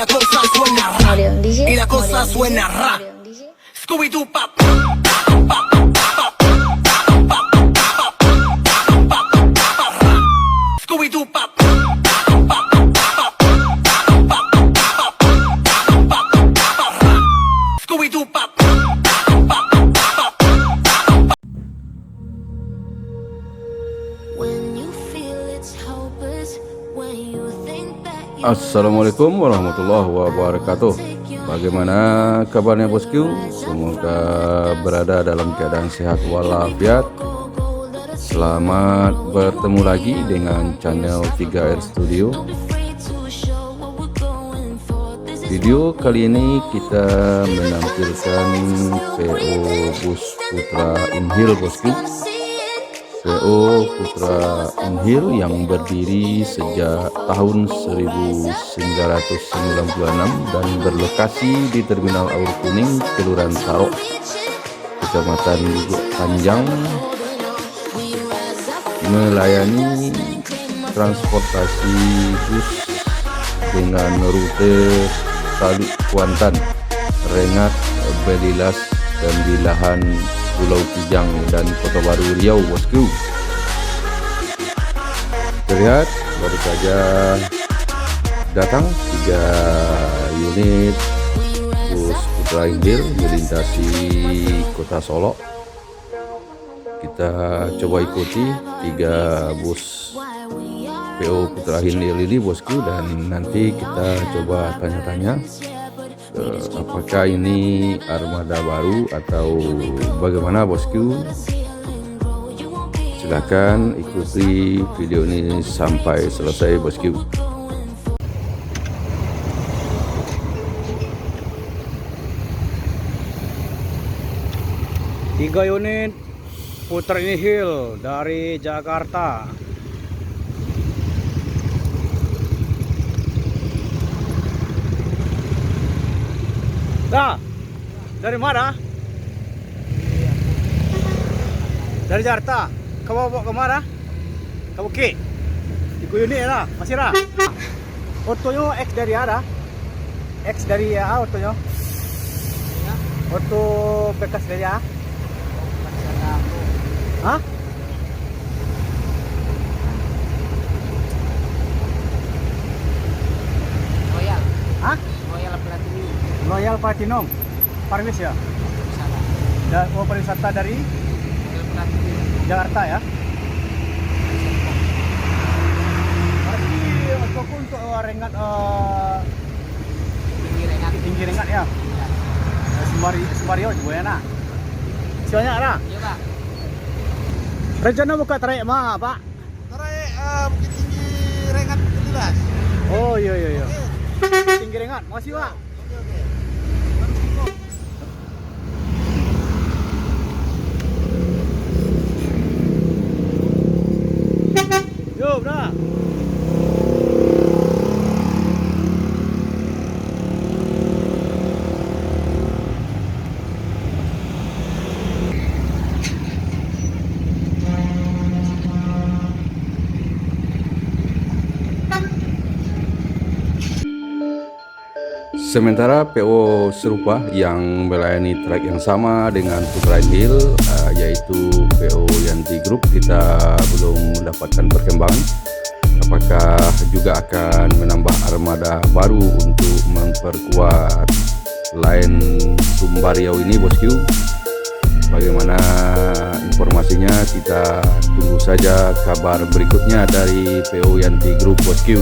la cosa suena ra, y la cosa suena ra. Scooby-Doo pop. Scooby-Doo pop. Scooby-Doo pop. Assalamualaikum warahmatullahi wabarakatuh. Bagaimana kabarnya bosku? Semoga berada dalam keadaan sehat walafiat. Selamat bertemu lagi dengan channel 3R Studio. Video kali ini kita menampilkan PO bus Putra Inhil bosku. PO Putra Inhil yang berdiri sejak tahun 1996 dan berlokasi di Terminal Aur Kuning, Kelurahan Sarok, Kecamatan Bukit Panjang, melayani transportasi bus dengan rute Taluk Kuantan, Rengat, Belilas, dan Bilahan, Pulau Kijang dan Kota Baru Riau bosku. Terlihat baru saja datang 3 unit bus Putra Inhil melintasi Kota Solo. Kita coba ikuti 3 bus PO Putra Inhil ini bosku, dan nanti kita coba tanya-tanya apakah ini armada baru atau bagaimana bosku. Silakan ikuti video ini sampai selesai bosku. Tiga unit Putra Inhil dari Jakarta. Dah, dari mana? Dari Jakarta. Kamu bawa ke mana? Kamu ke? Di unit lah, masih lah. Otonya X dari ada? X dari A otonya? Oto bekas dari A? Hah? Royal. Hah? Royal Platinum. Royal Platinum. Parvis ya? Salah. Oh, pariwisata dari Royal Platinum. Jakarta ya? Berarti untuk Rengat tinggi Rengat ya? Sembario juga ya nak? Sianya ada? Iya pak. Rencana buka trayek mah pak? Trayek Bukit Tinggi Rengat Belilas. Oh iya. Tinggi Rengat, makasih pak. Oke. Yo, dah. Sementara PO serupa yang melayani trek yang sama dengan Putra Inhil, yaitu PO Yanti Group, kita belum mendapatkan perkembangan apakah juga akan menambah armada baru untuk memperkuat line Sumbariau ini bosku. Bagaimana informasinya, kita tunggu saja kabar berikutnya dari PO Yanti Group bosku.